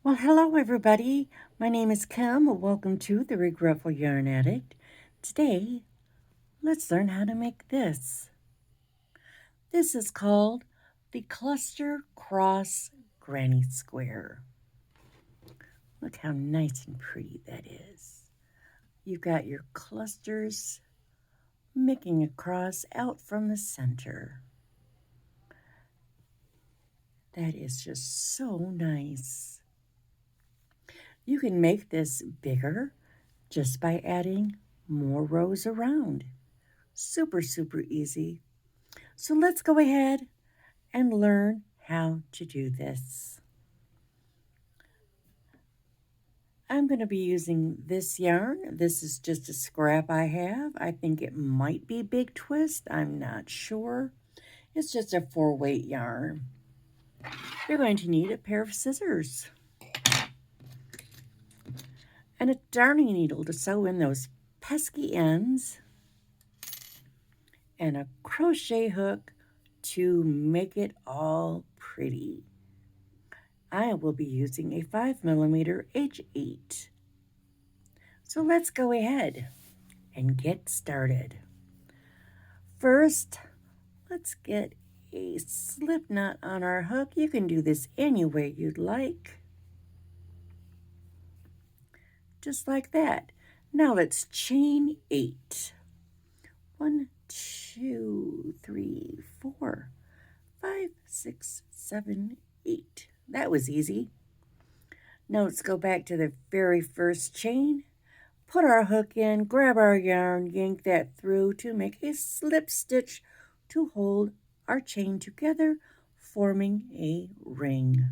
Well, hello everybody. My name is Kim. Welcome to the Regretful Yarn Addict. Today, let's learn how to make this. This is called the Cluster Cross Granny Square. Look how nice and pretty that is. You've got your clusters making a cross out from the center. That is just so nice. You can make this bigger just by adding more rows around. Super, super easy. So let's go ahead and learn how to do this. I'm going to be using this yarn. This is just a scrap I have. I think it might be Big Twist. I'm not sure. It's just a 4-weight yarn. You're going to need a pair of scissors and a darning needle to sew in those pesky ends, and a crochet hook to make it all pretty. I will be using a 5mm H8. So let's go ahead and get started. First, let's get a slip knot on our hook. You can do this any way you'd like. Just like that. Now let's chain 8. 1, 2, 3, 4, 5, 6, 7, 8. That was easy. Now let's go back to the very first chain, put our hook in, grab our yarn, yank that through to make a slip stitch to hold our chain together, forming a ring.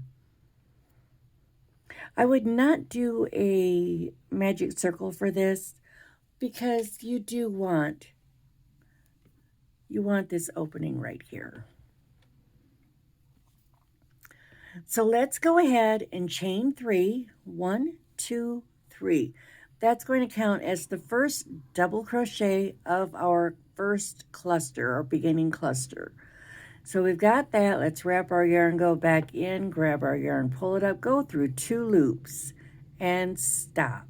I would not do a magic circle for this because you want this opening right here. So let's go ahead and chain 3. 1, 2, 3. That's going to count as the first double crochet of our first cluster or beginning cluster. So we've got that. Let's wrap our yarn, go back in, grab our yarn, pull it up, go through 2 loops and stop.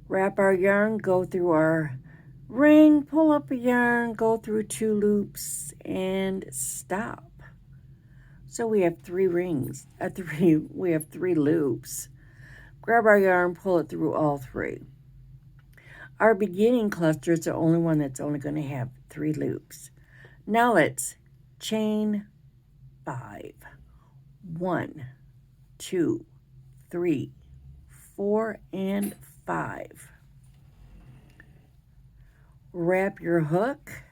Wrap our yarn, go through our ring, pull up a yarn, go through 2 loops and stop. So we have 3 rings, we have 3 loops. Grab our yarn, pull it through all 3. Our beginning cluster is the only one that's only going to have 3 loops. Now let's chain 5. 1, 2, 3, 4, and 5. Wrap your hook,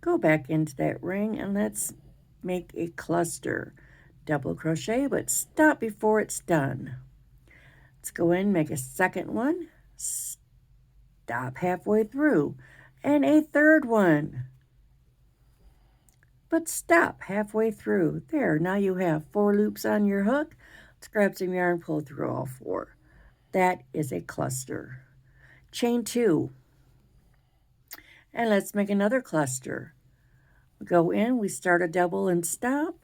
go back into that ring, and let's make a cluster. Double crochet, but stop before it's done. Let's go in, make a second one, stop halfway through, and a third one, but stop halfway through. There, now you have 4 loops on your hook. Let's grab some yarn, pull through all 4. That is a cluster. Chain 2, and let's make another cluster. We go in, we start a double and stop,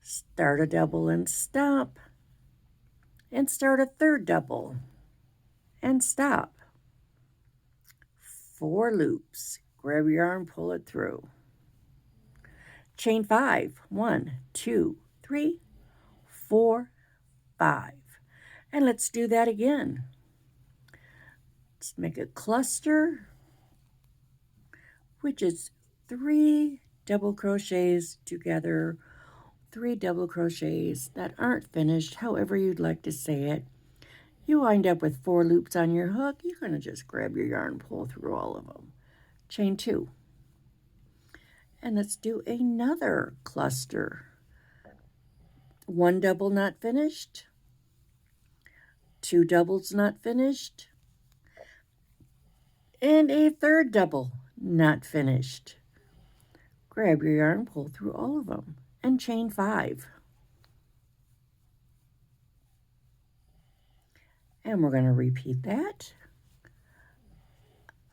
start a double and stop, and start a third double and stop. 4 loops. Grab your yarn, pull it through. Chain 5. 1, 2, 3, 4, 5. And let's do that again. Let's make a cluster, which is 3 double crochets together, 3 double crochets that aren't finished, however you'd like to say it. You wind up with 4 loops on your hook. You're going to just grab your yarn, pull through all of them. Chain 2. And let's do another cluster. 1 double not finished, 2 doubles not finished, and a third double not finished. Grab your yarn, pull through all of them, and chain 5. And we're going to repeat that.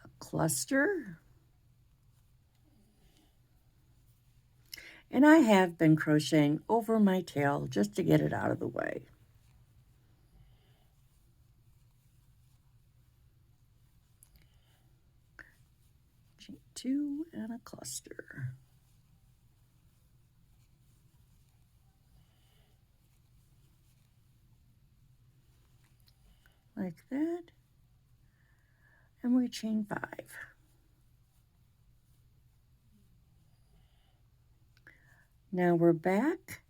A cluster, And I have been crocheting over my tail just to get it out of the way. Chain 2 and a cluster. Like that. And we chain 5. Now we're back.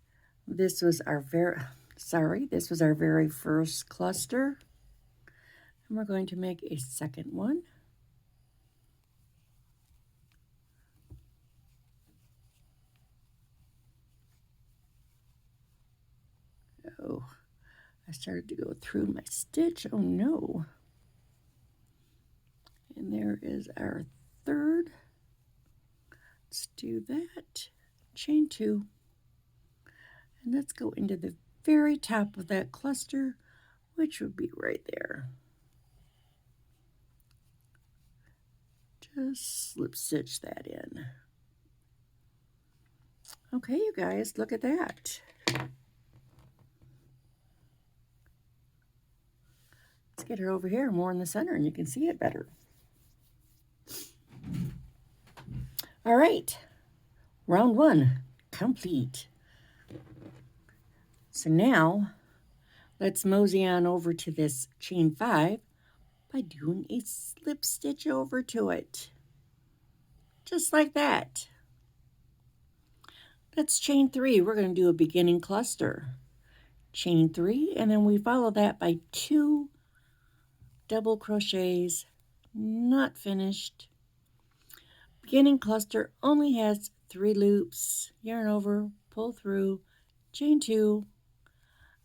This was our very first cluster. And we're going to make a second one. Oh, I started to go through my stitch. Oh no. And there is our third. Let's do that. Chain 2. And let's go into the very top of that cluster, which would be right there. Just slip stitch that in. Okay, you guys, look at that. Let's get her over here more in the center and you can see it better. All right, round 1 complete. So now let's mosey on over to this chain 5 by doing a slip stitch over to it. Just like that. Let's chain 3. We're going to do a beginning cluster. Chain 3, and then we follow that by 2 double crochets, not finished. Beginning cluster only has 3 loops. Yarn over, pull through, chain 2,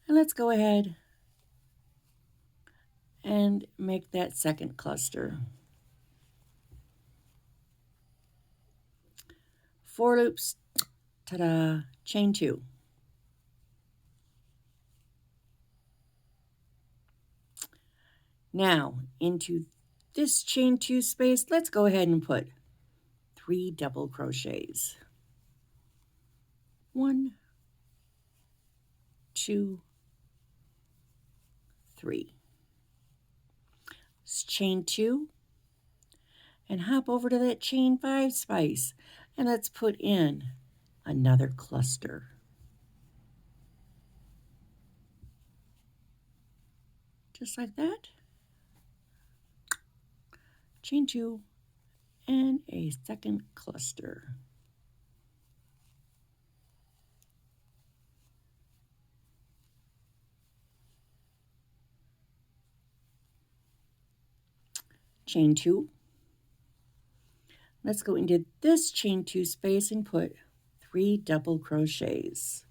and let's go ahead and make that second cluster. 4 loops, ta-da, chain 2. Now, into this chain 2 space, let's go ahead and put 3 double crochets. 1, 2, 3. Chain 2 and hop over to that chain 5 space and let's put in another cluster. Just like that. Chain 2 and a second cluster. Chain 2. Let's go into this chain 2 space and put 3 double crochets.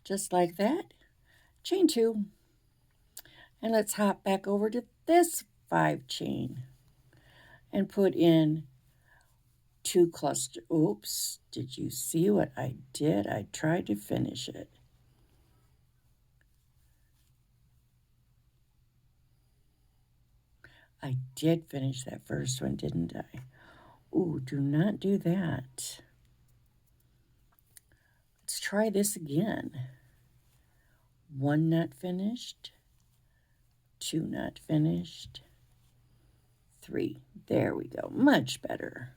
Just like that. Chain 2. And let's hop back over to this 5 chain and put in 2 cluster. Oops, did you see what I did? I tried to finish it. I did finish that first one, didn't I? Ooh, do not do that. Let's try this again. 1 not finished, 2 not finished, 3. There we go, much better.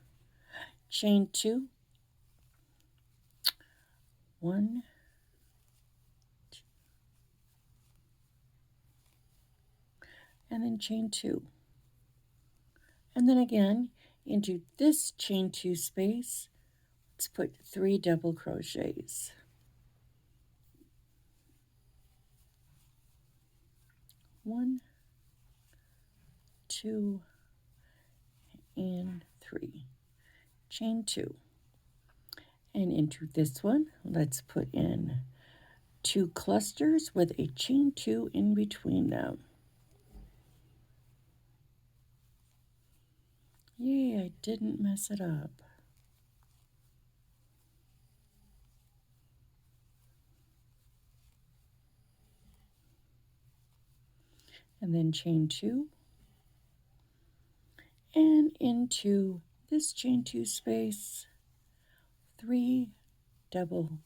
Chain 2, 1, 2, and then chain 2. And then again, into this chain 2 space, let's put 3 double crochets. 1, 2, and 3. Chain 2. And into this one, let's put in 2 clusters with a chain 2 in between them. Yay, I didn't mess it up. And then chain 2. and into this chain 2 space, 3 double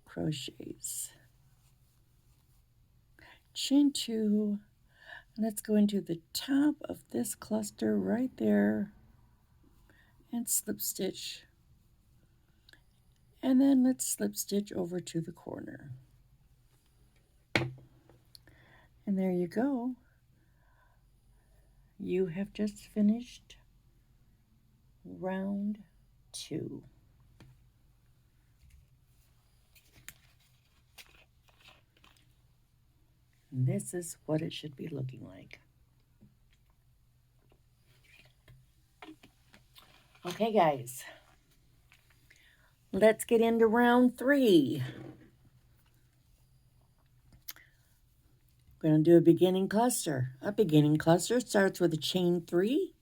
crochets, chain 2. Let's go into the top of this cluster right there and slip stitch, and then let's slip stitch over to the corner, and there you go. You have just finished round 2. This is what it should be looking like. Okay, guys, let's get into round 3. We're going to do a beginning cluster. A beginning cluster starts with a chain 3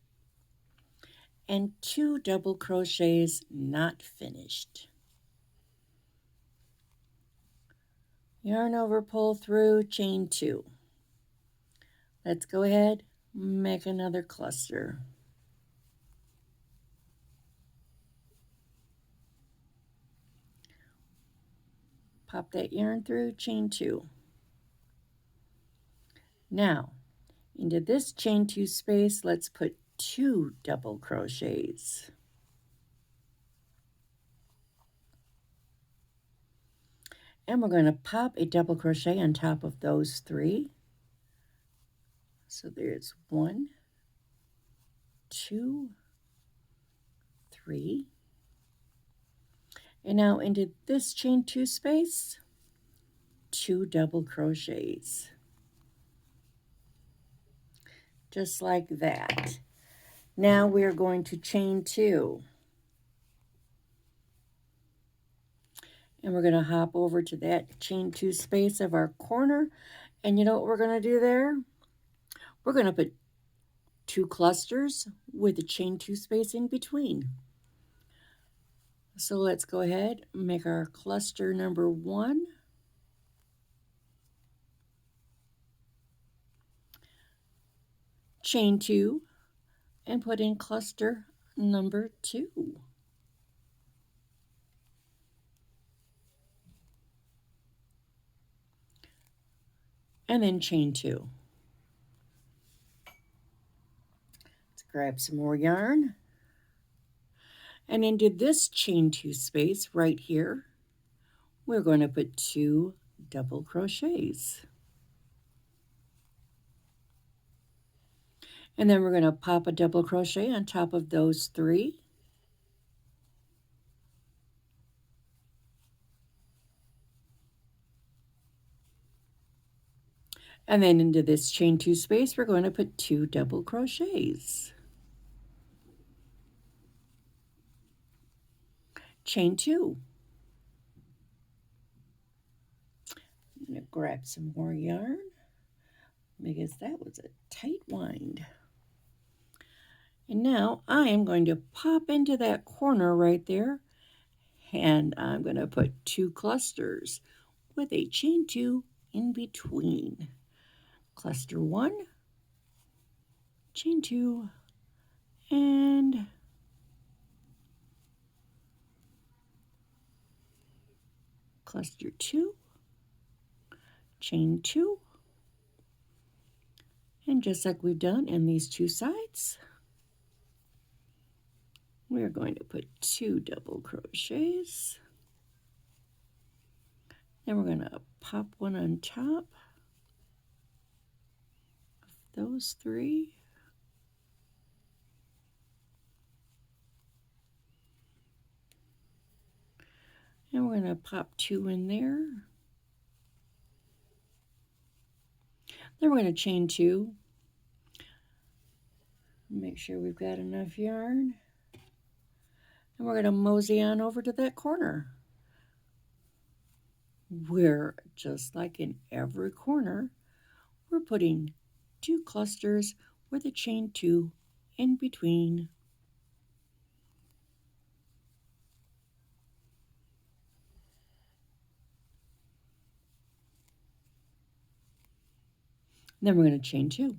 and 2 double crochets not finished. Yarn over, pull through, chain 2. Let's go ahead, make another cluster. Pop that yarn through, chain 2. Now, into this chain 2 space, let's put 2 double crochets. And we're going to pop a double crochet on top of those 3. So there's 1, 2, 3. And now into this chain 2 space, 2 double crochets. Just like that. Now we're going to chain 2. And we're going to hop over to that chain 2 space of our corner. And you know what we're going to do there? We're going to put 2 clusters with a chain 2 space in between. So let's go ahead and make our cluster number 1. Chain 2 and put in cluster number 2. And then chain 2. Let's grab some more yarn. And into this chain 2 space right here, we're going to put 2 double crochets. And then we're going to pop a double crochet on top of those 3. And then into this chain 2 space, we're going to put 2 double crochets. Chain 2. I'm going to grab some more yarn because that was a tight wind. And now I am going to pop into that corner right there, and I'm going to put 2 clusters with a chain 2 in between. Cluster 1, chain 2, and cluster 2, chain 2, and just like we've done in these 2 sides, we're going to put 2 double crochets. Then we're going to pop one on top of those 3. And we're going to pop 2 in there. Then we're going to chain 2. Make sure we've got enough yarn. And we're going to mosey on over to that corner. We're, just like in every corner, we're putting 2 clusters with a chain 2 in between. Then we're going to chain 2.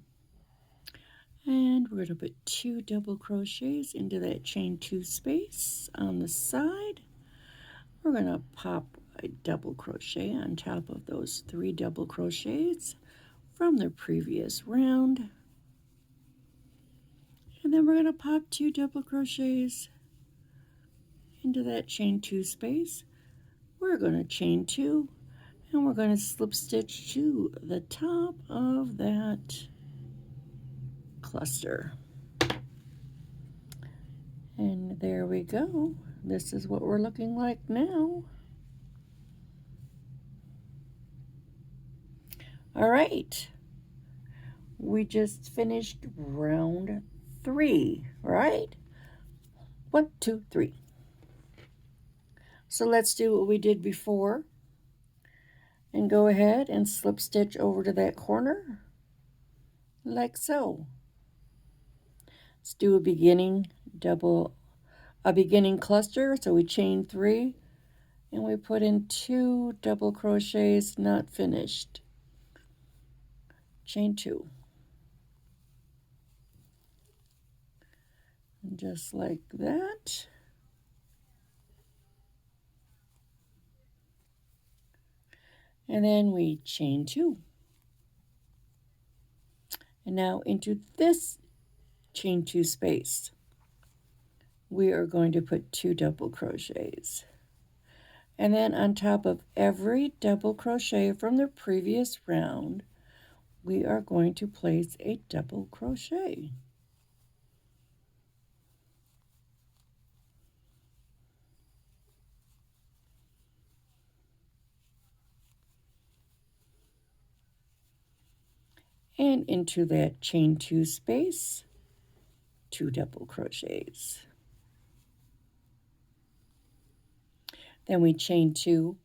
And we're going to put 2 double crochets into that chain 2 space on the side. We're going to pop a double crochet on top of those 3 double crochets from the previous round. And then we're going to pop 2 double crochets into that chain 2 space. We're going to chain 2 and we're going to slip stitch to the top of that cluster. And there we go. This is what we're looking like now. All right. We just finished round 3, right? 1, 2, 3. So let's do what we did before and go ahead and slip stitch over to that corner like so. Let's do a beginning cluster. So we chain 3 and we put in 2 double crochets not finished. Chain 2. And just like that. And then we chain 2. And now into this chain 2 space, we are going to put 2 double crochets. And then on top of every double crochet from the previous round, we are going to place a double crochet. And into that chain 2 space, 2 double crochets. Then we chain 2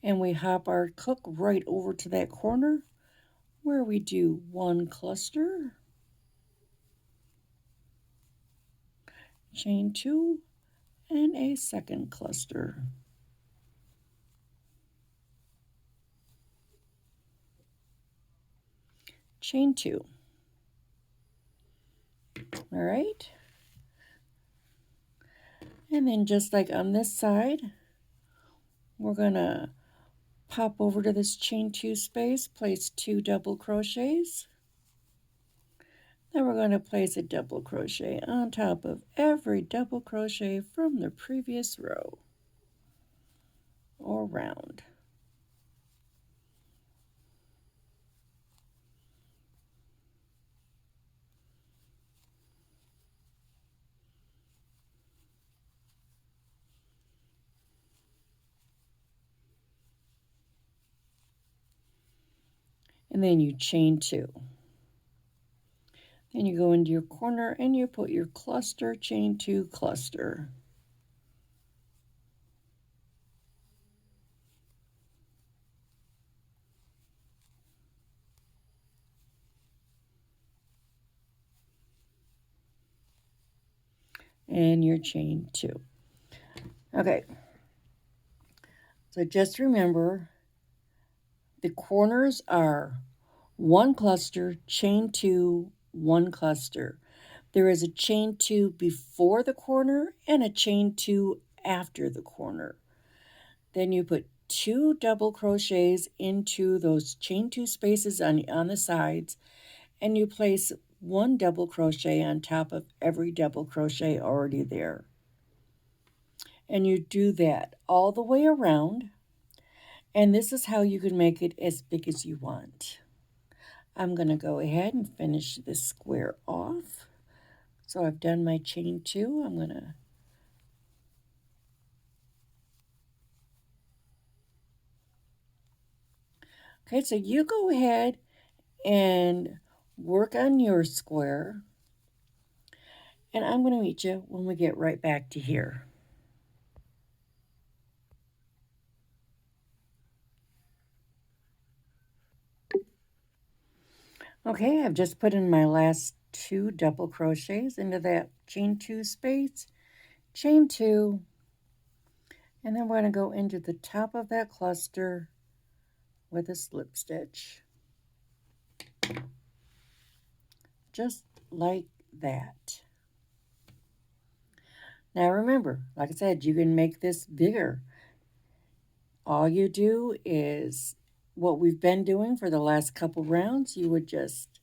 and we hop our hook right over to that corner where we do 1 cluster, chain 2, and a second cluster. Chain 2. All right. And then just like on this side, we're going to pop over to this chain 2 space, place 2 double crochets. Then we're going to place a double crochet on top of every double crochet from the previous row or round. And then you chain 2. Then you go into your corner and you put your cluster, chain 2, cluster. And your chain 2. Okay. So just remember, the corners are 1 cluster, chain 2, 1 cluster. There is a chain 2 before the corner and a chain 2 after the corner. Then you put 2 double crochets into those chain 2 spaces on the sides, and you place 1 double crochet on top of every double crochet already there. And you do that all the way around, and this is how you can make it as big as you want. I'm going to go ahead and finish this square off. So I've done my chain 2. I'm going to Okay, so you go ahead and work on your square, and I'm going to meet you when we get right back to here. Okay, I've just put in my last 2 double crochets into that chain 2 space, chain 2, and then we're going to go into the top of that cluster with a slip stitch. Just like that. Now remember, like I said, you can make this bigger. All you do is what we've been doing for the last couple rounds. You would just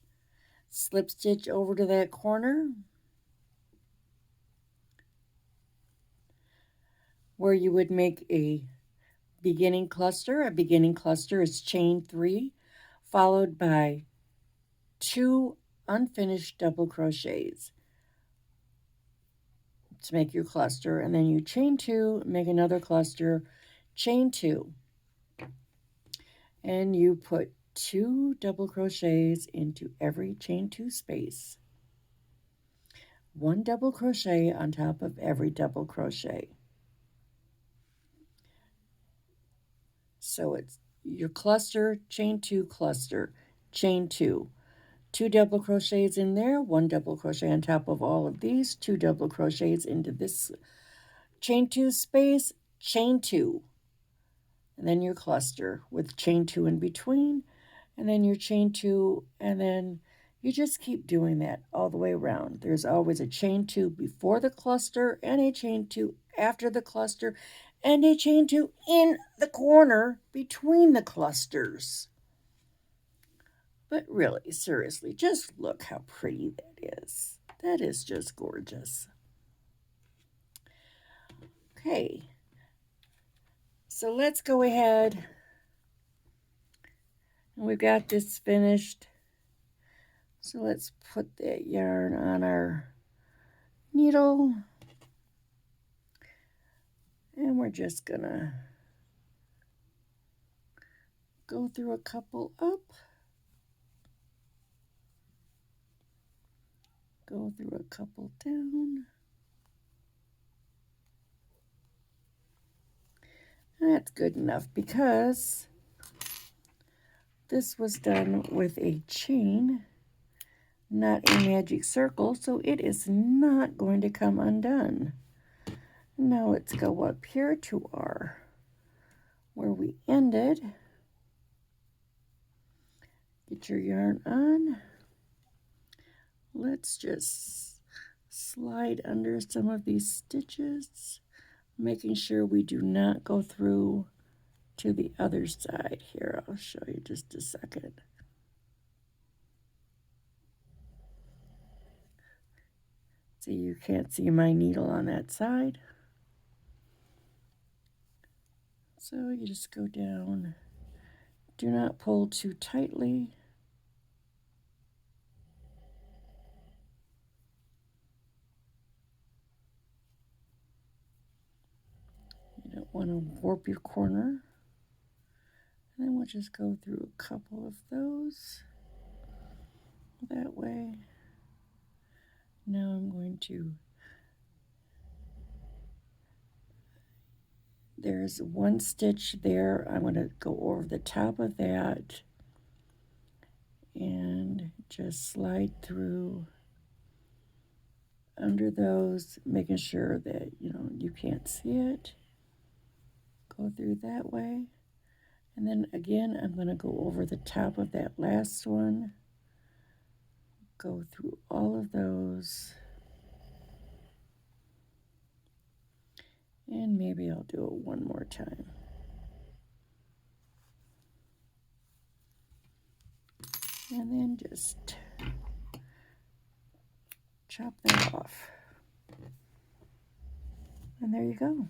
slip stitch over to that corner where you would make a beginning cluster. A beginning cluster is chain 3 followed by 2 unfinished double crochets to make your cluster, and then you chain 2, make another cluster, chain 2, and you put 2 double crochets into every chain 2 space. 1 double crochet on top of every double crochet. So it's your cluster, chain 2, cluster, chain 2. 2 double crochets in there, 1 double crochet on top of all of these, 2 double crochets into this chain 2 space, chain 2, and then your cluster with chain 2 in between, and then your chain 2, and then you just keep doing that all the way around. There's always a chain 2 before the cluster, and a chain 2 after the cluster, and a chain 2 in the corner between the clusters. But really, seriously, just look how pretty that is. That is just gorgeous. Okay, so let's go ahead. And we've got this finished. So let's put that yarn on our needle. And we're just gonna go through a couple up. Go through a couple down. And that's good enough because this was done with a chain, not a magic circle, so it is not going to come undone. Now let's go up here to our, where we ended. Get your yarn on. Let's just slide under some of these stitches, making sure we do not go through to the other side. Here, I'll show you just a second. See, you can't see my needle on that side. So you just go down. Do not pull too tightly. You don't want to warp your corner. And then we'll just go through a couple of those that way. Now I'm going to, there's one stitch there. I'm going to go over the top of that and just slide through under those, making sure that, you can't see it. Go through that way. And then again, I'm going to go over the top of that last one. Go through all of those. And maybe I'll do it one more time. And then just chop that off. And there you go.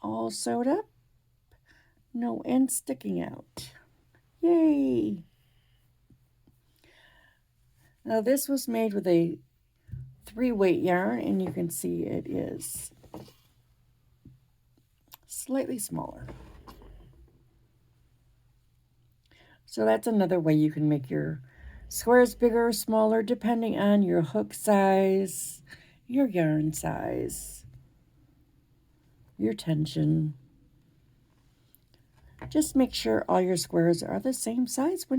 All sewed up, no end sticking out. Yay! Now this was made with a 3-weight yarn, and you can see it is slightly smaller. So that's another way you can make your squares bigger or smaller depending on your hook size, your yarn size, your tension. Just make sure all your squares are the same size when